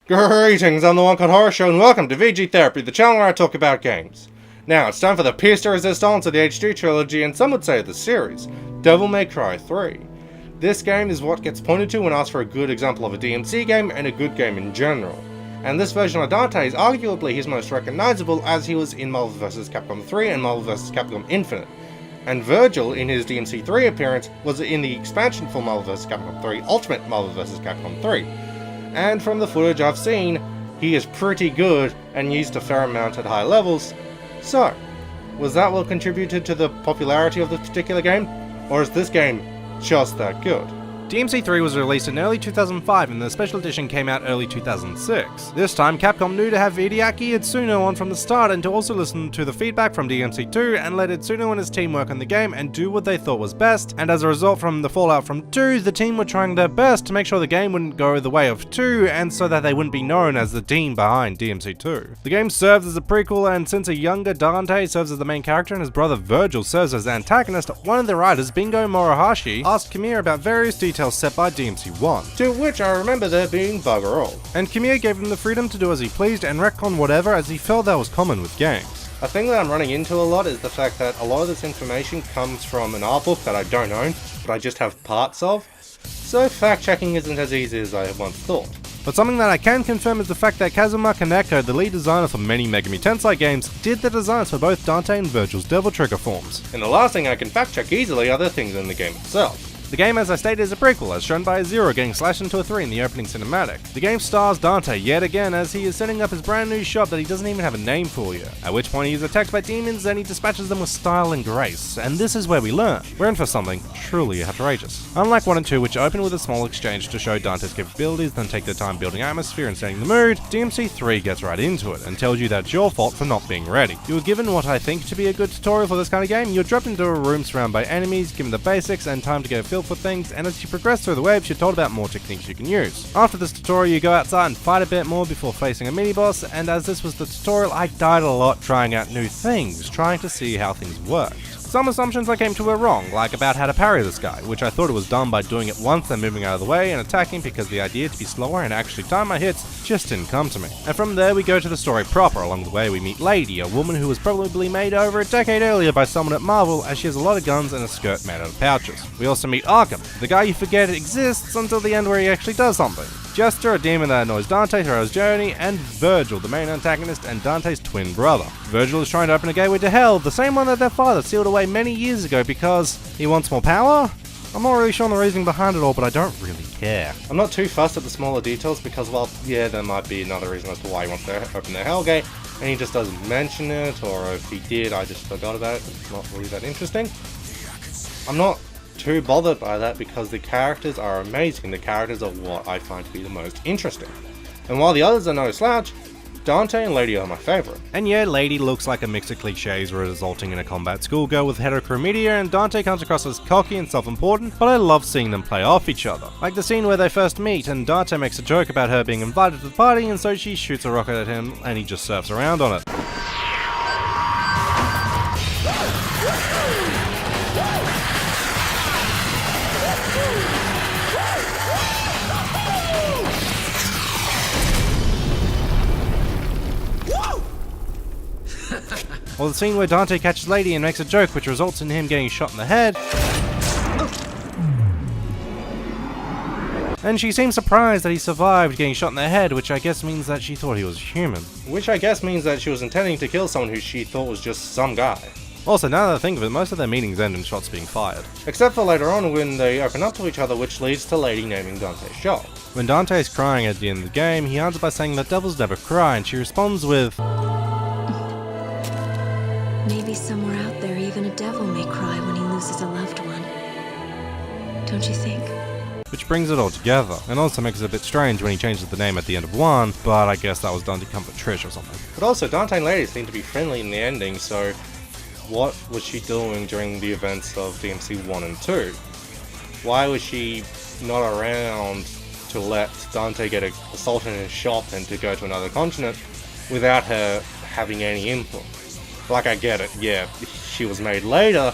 Greetings, I'm the One Called Horror Show, and welcome to VG Therapy, the channel where I talk about games. Now, it's time for the pièce de résistance of the HD trilogy, and some would say the series, Devil May Cry 3. This game is what gets pointed to when asked for a good example of a DMC game and a good game in general. And this version of Dante is arguably his most recognizable, as he was in Marvel vs. Capcom 3 and Marvel vs. Capcom Infinite. And Virgil, in his DMC 3 appearance, was in the expansion for Marvel vs. Capcom 3 Ultimate Marvel vs. Capcom 3. And from the footage I've seen, he is pretty good and used a fair amount at high levels. So, was that what contributed to the popularity of this particular game? Or is this game just that good? DMC3 was released in early 2005 and the special edition came out early 2006. This time Capcom knew to have Hideaki Itsuno on from the start and to also listen to the feedback from DMC2 and let Itsuno and his team work on the game and do what they thought was best, and as a result from the fallout from 2, the team were trying their best to make sure the game wouldn't go the way of 2 and so that they wouldn't be known as the team behind DMC2. The game serves as a prequel, and since a younger Dante serves as the main character and his brother Virgil serves as the antagonist, one of the writers, Bingo Morohashi, asked Kamiya about various details set by DMC1. To which I remember there being bugger all. And Kamiya gave him the freedom to do as he pleased and retcon whatever as he felt that was common with games. A thing that I'm running into a lot is the fact that a lot of this information comes from an art book that I don't own, but I just have parts of, so fact checking isn't as easy as I once thought. But something that I can confirm is the fact that Kazuma Kaneko, the lead designer for many Megami Tensei games, did the designs for both Dante and Virgil's Devil Trigger forms. And the last thing I can fact check easily are the things in the game itself. The game, as I stated, is a prequel, as shown by a 0 getting slashed into a 3 in the opening cinematic. The game stars Dante yet again as he is setting up his brand new shop that he doesn't even have a name for yet, at which point he is attacked by demons and he dispatches them with style and grace, and this is where we learn. We're in for something truly outrageous. Unlike 1 and 2, which open with a small exchange to show Dante's capabilities, then take their time building atmosphere and setting the mood, DMC 3 gets right into it and tells you that it's your fault for not being ready. You are given what I think to be a good tutorial for this kind of game. You're dropped into a room surrounded by enemies, given the basics and time to get a feel for things, and as you progress through the waves, you're told about more techniques you can use. After this tutorial, you go outside and fight a bit more before facing a mini-boss, and as this was the tutorial, I died a lot trying out new things, trying to see how things worked. Some assumptions I came to were wrong, like about how to parry this guy, which I thought it was done by doing it once and moving out of the way and attacking, because the idea to be slower and actually time my hits just didn't come to me. And from there we go to the story proper. Along the way we meet Lady, a woman who was probably made over a decade earlier by someone at Marvel, as she has a lot of guns and a skirt made out of pouches. We also meet Arkham, the guy you forget exists until the end where he actually does something. Jester, a demon that annoys Dante throughout his journey, and Virgil, the main antagonist and Dante's twin brother. Virgil is trying to open a gateway to hell, the same one that their father sealed away many years ago because he wants more power? I'm not really sure on the reasoning behind it all, but I don't really care. I'm not too fussed at the smaller details because, well, yeah, there might be another reason as to why he wants to open the hell gate, and he just doesn't mention it, or if he did, I just forgot about it. It's not really that interesting. I'm not too bothered by that because the characters are amazing. The characters are what I find to be the most interesting. And while the others are no slouch, Dante and Lady are my favourite. And yeah, Lady looks like a mix of cliches resulting in a combat schoolgirl with heterochromedia, and Dante comes across as cocky and self-important, but I love seeing them play off each other. Like the scene where they first meet and Dante makes a joke about her being invited to the party, and so she shoots a rocket at him and he just surfs around on it. Or the scene where Dante catches Lady and makes a joke which results in him getting shot in the head. And she seems surprised that he survived getting shot in the head, which I guess means that she thought he was human. Which I guess means that she was intending to kill someone who she thought was just some guy. Also, now that I think of it, most of their meetings end in shots being fired. Except for later on when they open up to each other, which leads to Lady naming Dante's shop. When Dante is crying at the end of the game, he answers by saying that devils never cry, and she responds with, "Maybe somewhere out there even a devil may cry when he loses a loved one. Don't you think?" Which brings it all together, and also makes it a bit strange when he changes the name at the end of 1, but I guess that was done to comfort Trish or something. But also, Dante and Lady seem to be friendly in the ending, so what was she doing during the events of DMC 1 and 2? Why was she not around to let Dante get assaulted in his shop and to go to another continent without her having any input? Like, I get it, yeah, she was made later,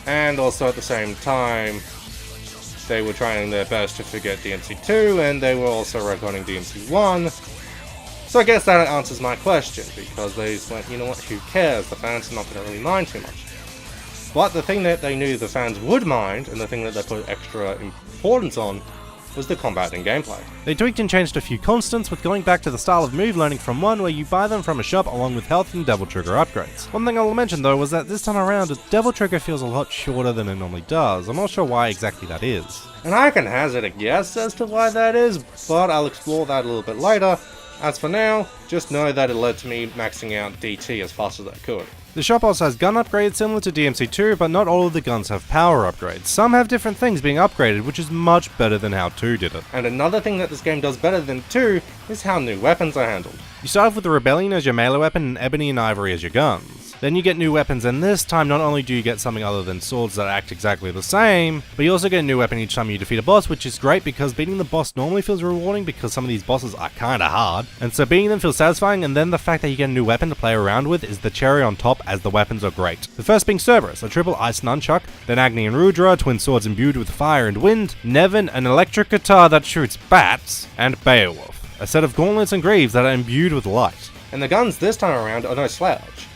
and also at the same time, they were trying their best to forget DMC2, and they were also retconning DMC1. So I guess that answers my question, because they just went, you know what, who cares, the fans are not going to really mind too much. But the thing that they knew the fans would mind, and the thing that they put extra importance on, was the combat and gameplay. They tweaked and changed a few constants, with going back to the style of move learning from 1 where you buy them from a shop along with health and Devil Trigger upgrades. One thing I'll mention though was that this time around, Devil Trigger feels a lot shorter than it normally does. I'm not sure why exactly that is. And I can hazard a guess as to why that is, but I'll explore that a little bit later. As for now, just know that it led to me maxing out DT as fast as I could. The shop also has gun upgrades similar to DMC2, but not all of the guns have power upgrades. Some have different things being upgraded, which is much better than how 2 did it. And another thing that this game does better than 2 is how new weapons are handled. You start off with the Rebellion as your melee weapon and Ebony and Ivory as your guns. Then you get new weapons, and this time not only do you get something other than swords that act exactly the same, but you also get a new weapon each time you defeat a boss, which is great because beating the boss normally feels rewarding because some of these bosses are kinda hard, and so beating them feels satisfying, and then the fact that you get a new weapon to play around with is the cherry on top, as the weapons are great. The first being Cerberus, a triple ice nunchuck, then Agni and Rudra, twin swords imbued with fire and wind, Nevin, an electric guitar that shoots bats, and Beowulf, a set of gauntlets and greaves that are imbued with light. And the guns this time around are no slouch.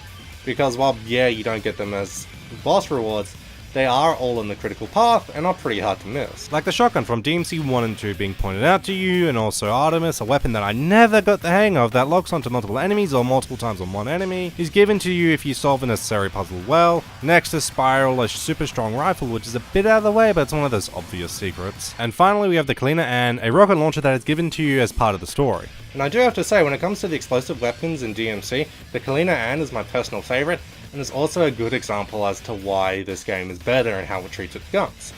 Because while, yeah, you don't get them as boss rewards, they are all in the critical path and are pretty hard to miss. Like the shotgun from DMC 1 and 2 being pointed out to you, and also Artemis, a weapon that I never got the hang of that locks onto multiple enemies or multiple times on one enemy, is given to you if you solve the necessary puzzle well. Next is Spiral, a super strong rifle which is a bit out of the way, but it's one of those obvious secrets. And finally we have the Kalina Ann, a rocket launcher that is given to you as part of the story. And I do have to say, when it comes to the explosive weapons in DMC, the Kalina Ann is my personal favourite, and is also a good example as to why this game is better and how it treats its guns.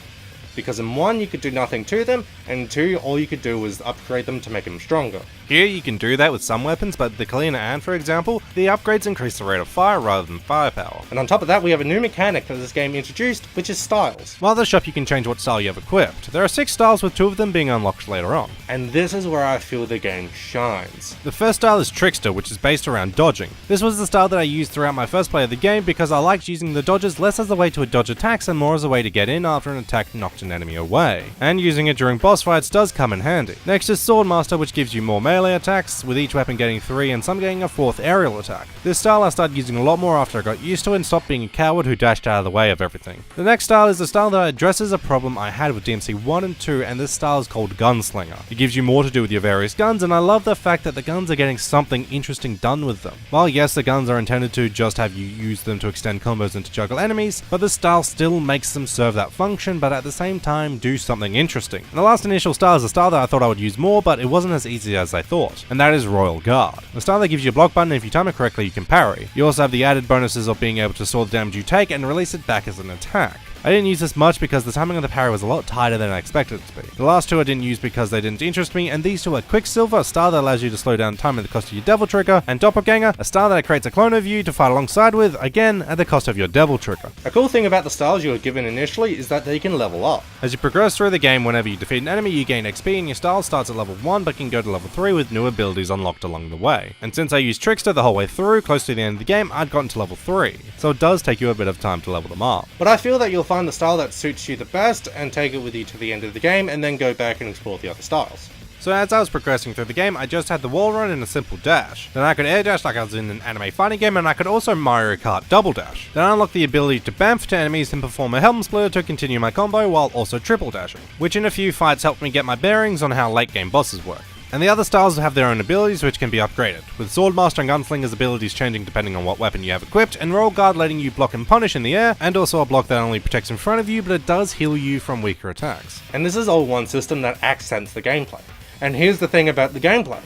Because in 1 you could do nothing to them, and in 2 all you could do was upgrade them to make them stronger. Here you can do that with some weapons, but the Kalina Ann, for example, the upgrades increase the rate of fire rather than firepower. And on top of that, we have a new mechanic that this game introduced, which is styles. While at the shop you can change what style you have equipped. There are 6 styles, with 2 of them being unlocked later on. And this is where I feel the game shines. The first style is Trickster, which is based around dodging. This was the style that I used throughout my first play of the game because I liked using the dodges less as a way to dodge attacks and more as a way to get in after an attack knocked an enemy away. And using it during boss fights does come in handy. Next is Swordmaster, which gives you more melee attacks, with each weapon getting 3 and some getting a 4th aerial attack. This style I started using a lot more after I got used to it and stopped being a coward who dashed out of the way of everything. The next style is the style that addresses a problem I had with DMC 1 and 2, and this style is called Gunslinger. It gives you more to do with your various guns, and I love the fact that the guns are getting something interesting done with them. While yes, the guns are intended to just have you use them to extend combos and to juggle enemies, but this style still makes them serve that function, but at the same time do something interesting. And the last initial style is a style that I thought I would use more, but it wasn't as easy as I thought, and that is Royal Guard. The style that gives you a block button, and if you time it correctly you can parry. You also have the added bonuses of being able to store the damage you take and release it back as an attack. I didn't use this much because the timing of the parry was a lot tighter than I expected it to be. The last 2 I didn't use because they didn't interest me, and these 2 are Quicksilver, a style that allows you to slow down time at the cost of your Devil Trigger, and Doppelganger, a style that creates a clone of you to fight alongside with, again at the cost of your Devil Trigger. A cool thing about the styles you were given initially is that they can level up. As you progress through the game, whenever you defeat an enemy you gain XP, and your style starts at level 1 but can go to level 3 with new abilities unlocked along the way. And since I used Trickster the whole way through, close to the end of the game, I'd gotten to level 3, so it does take you a bit of time to level them up. But I feel that you'll find the style that suits you the best and take it with you to the end of the game and then go back and explore the other styles. So as I was progressing through the game, I just had the wall run and a simple dash. Then I could air dash like I was in an anime fighting game, and I could also Mario Kart double dash. Then I unlocked the ability to bamf to enemies and perform a helm splitter to continue my combo while also triple dashing, which in a few fights helped me get my bearings on how late game bosses work. And the other styles have their own abilities which can be upgraded, with Swordmaster and Gunslinger's abilities changing depending on what weapon you have equipped, and Royal Guard letting you block and punish in the air, and also a block that only protects in front of you, but it does heal you from weaker attacks. And this is all one system that accents the gameplay. And here's the thing about the gameplay.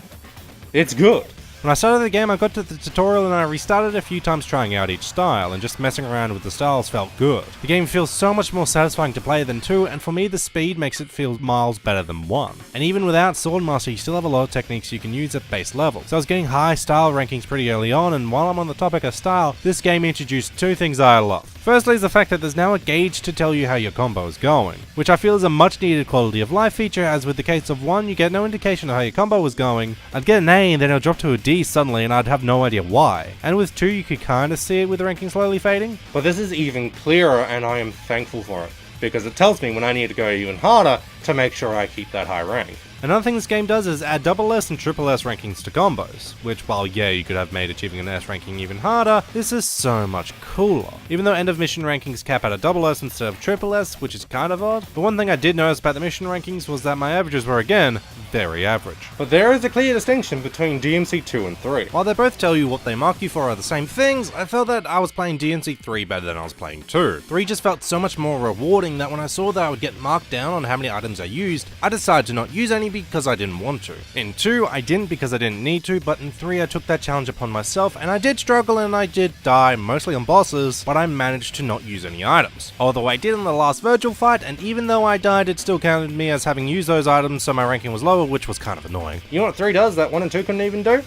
It's good. When I started the game, I got to the tutorial and I restarted a few times trying out each style, and just messing around with the styles felt good. The game feels so much more satisfying to play than 2, and for me the speed makes it feel miles better than 1. And even without Swordmaster, you still have a lot of techniques you can use at base level. So I was getting high style rankings pretty early on, and while I'm on the topic of style, this game introduced 2 things I love. Firstly is the fact that there's now a gauge to tell you how your combo is going, which I feel is a much needed quality of life feature, as with the case of 1 you get no indication of how your combo was going. I'd get an A and then it'll drop to a D suddenly and I'd have no idea why. And with 2 you could kinda see it with the ranking slowly fading. But this is even clearer and I am thankful for it. because it tells me when I need to go even harder to make sure I keep that high rank. Another thing this game does is add double S and triple S rankings to combos, which while yeah you could have made achieving an S ranking even harder, this is so much cooler. Even though end of mission rankings cap out a double S instead of triple S, which is kind of odd, but one thing I did notice about the mission rankings was that my averages were again, very average. But there is a clear distinction between DMC 2 and 3. While they both tell you what they mark you for are the same things, I felt that I was playing DMC 3 better than I was playing 2. 3 just felt so much more rewarding that when I saw that I would get marked down on how many items I used, I decided to not use any because I didn't want to. In 2, I didn't because I didn't need to, but in 3 I took that challenge upon myself and I did struggle and I did die, mostly on bosses, but I managed to not use any items. Although I did in the last Virgil fight, and even though I died it still counted me as having used those items, so my ranking was lower, which was kind of annoying. You know what 3 does that 1 and 2 couldn't even do?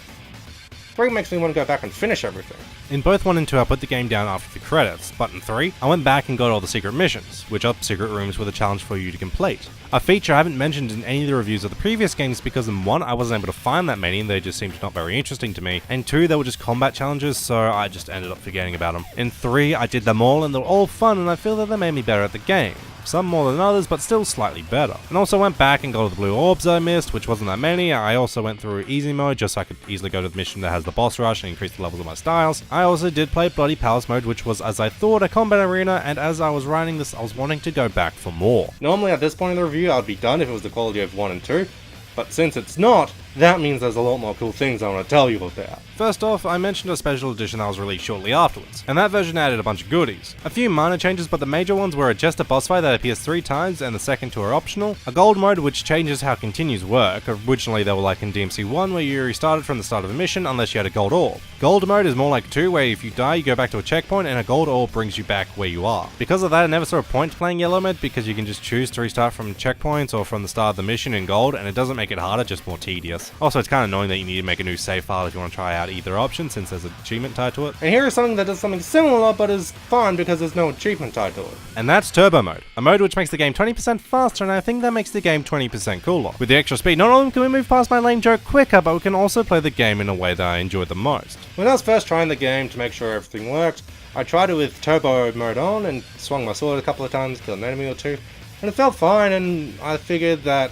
3 makes me want to go back and finish everything. In both 1 and 2 I put the game down after the credits, but in 3, I went back and got all the secret missions, which are secret rooms with a challenge for you to complete. A feature I haven't mentioned in any of the reviews of the previous games because in 1 I wasn't able to find that many and they just seemed not very interesting to me, and 2 they were just combat challenges so I just ended up forgetting about them. In 3 I did them all and they were all fun and I feel that they made me better at the game. Some more than others, but still slightly better. And also went back and got all the blue orbs I missed, which wasn't that many. I also went through easy mode just so I could easily go to the mission that has the boss rush and increase the levels of my styles. I also did play Bloody Palace mode, which was, as I thought, a combat arena, and as I was writing this, I was wanting to go back for more. Normally at this point in the review I would be done if it was the quality of 1 and 2, but since it's not, that means there's a lot more cool things I want to tell you about. First off, I mentioned a special edition that was released shortly afterwards, and that version added a bunch of goodies. A few minor changes, but the major ones were a Jester boss fight that appears 3 times, and the second 2 are optional. A gold mode which changes how continues work. Originally they were like in DMC 1 where you restarted from the start of a mission unless you had a gold orb. Gold mode is more like 2 where if you die you go back to a checkpoint and a gold orb brings you back where you are. Because of that I never saw a point to playing yellow mode because you can just choose to restart from checkpoints or from the start of the mission in gold, and it doesn't make it harder, just more tedious. Also it's kind of annoying that you need to make a new save file if you want to try out either option since there's an achievement tied to it. And here is something that does something similar but is fun because there's no achievement tied to it. And that's Turbo Mode, a mode which makes the game 20% faster, and I think that makes the game 20% cooler. With the extra speed, not only can we move past my lame joke quicker, but we can also play the game in a way that I enjoy the most. When I was first trying the game to make sure everything worked, I tried it with Turbo Mode on and swung my sword a couple of times, killed an enemy or two, and it felt fine, and I figured that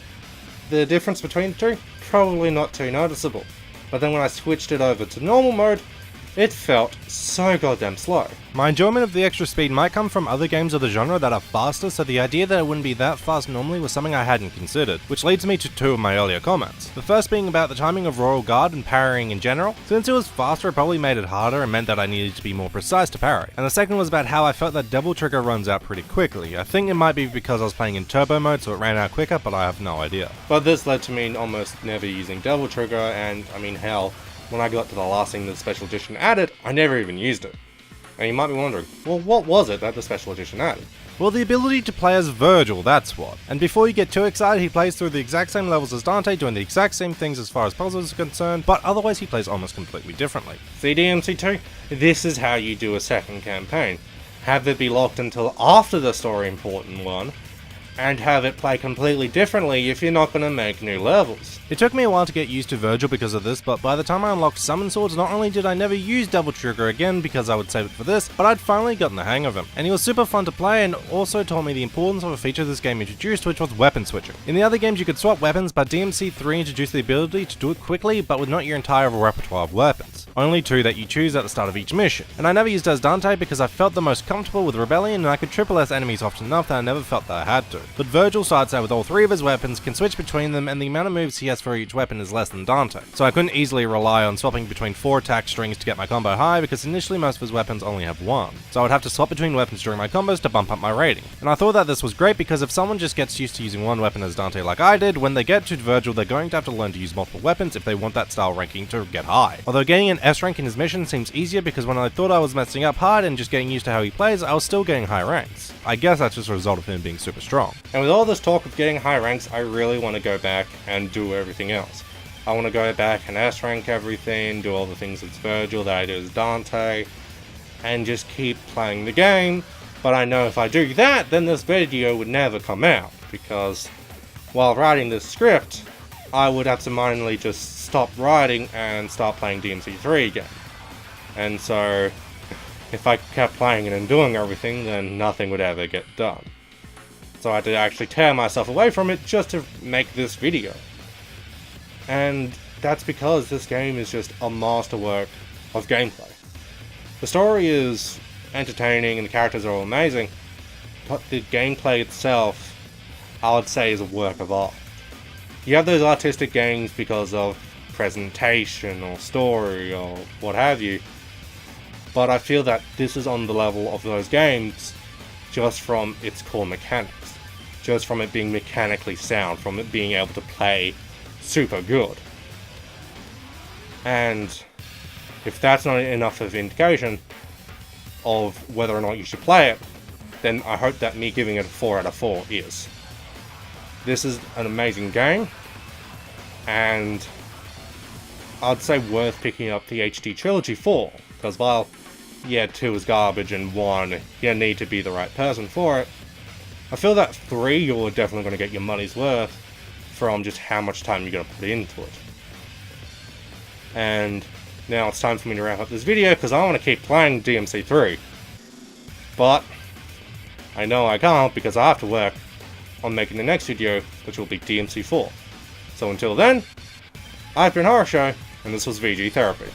the difference between the two, probably not too noticeable. But then when I switched it over to normal mode, it felt so goddamn slow. My enjoyment of the extra speed might come from other games of the genre that are faster, so the idea that it wouldn't be that fast normally was something I hadn't considered, which leads me to 2 of my earlier comments. The first being about the timing of Royal Guard and parrying in general. Since it was faster, it probably made it harder and meant that I needed to be more precise to parry. And the second was about how I felt that Devil Trigger runs out pretty quickly. I think it might be because I was playing in turbo mode so it ran out quicker, but I have no idea. But this led to me almost never using Devil Trigger, and I mean hell, when I got to the last thing the special edition added, I never even used it. And you might be wondering, well, what was it that the special edition added? Well, the ability to play as Virgil, that's what. And before you get too excited, he plays through the exact same levels as Dante, doing the exact same things as far as puzzles are concerned, but otherwise he plays almost completely differently. See DMC2? This is how you do a second campaign. Have it be locked until after the story important one, and have it play completely differently if you're not going to make new levels. It took me a while to get used to Virgil because of this, but by the time I unlocked Summon Swords, not only did I never use Devil Trigger again because I would save it for this, but I'd finally gotten the hang of him. And he was super fun to play and also taught me the importance of a feature this game introduced, which was weapon switching. In the other games you could swap weapons, but DMC 3 introduced the ability to do it quickly, but with not your entire repertoire of weapons. Only 2 that you choose at the start of each mission. And I never used as Dante because I felt the most comfortable with Rebellion and I could triple S enemies often enough that I never felt that I had to. But Virgil starts out with all 3 of his weapons, can switch between them, and the amount of moves he has for each weapon is less than Dante. So I couldn't easily rely on swapping between 4 attack strings to get my combo high because initially most of his weapons only have 1. So I would have to swap between weapons during my combos to bump up my rating. And I thought that this was great because if someone just gets used to using one weapon as Dante like I did, when they get to Virgil they're going to have to learn to use multiple weapons if they want that style ranking to get high. Although getting an S rank in his mission seems easier because when I thought I was messing up hard and just getting used to how he plays, I was still getting high ranks. I guess that's just a result of him being super strong. And with all this talk of getting high ranks, I really want to go back and do everything else. I want to go back and S rank everything, do all the things as Virgil that I did as Dante, and just keep playing the game. But I know if I do that, then this video would never come out, because while writing this script, I would absentmindedly just stop writing and start playing DMC3 again. And so, if I kept playing it and doing everything, then nothing would ever get done. So I had to actually tear myself away from it just to make this video. And that's because this game is just a masterwork of gameplay. The story is entertaining and the characters are all amazing, but the gameplay itself, I would say, is a work of art. You have those artistic games because of presentation or story or what have you, but I feel that this is on the level of those games just from its core mechanics, just from it being mechanically sound, from it being able to play super good. And if that's not enough of indication of whether or not you should play it, then I hope that me giving it a 4 out of 4 is. This is an amazing game, and I'd say worth picking up the HD trilogy for, because while, yeah, 2 is garbage and 1, you need to be the right person for it, I feel that 3 you're definitely going to get your money's worth from just how much time you're going to put into it. And now it's time for me to wrap up this video because I want to keep playing DMC3. But I know I can't because I have to work on making the next video, which will be DMC4. So until then, I've been Horror Show, and this was VG Therapy.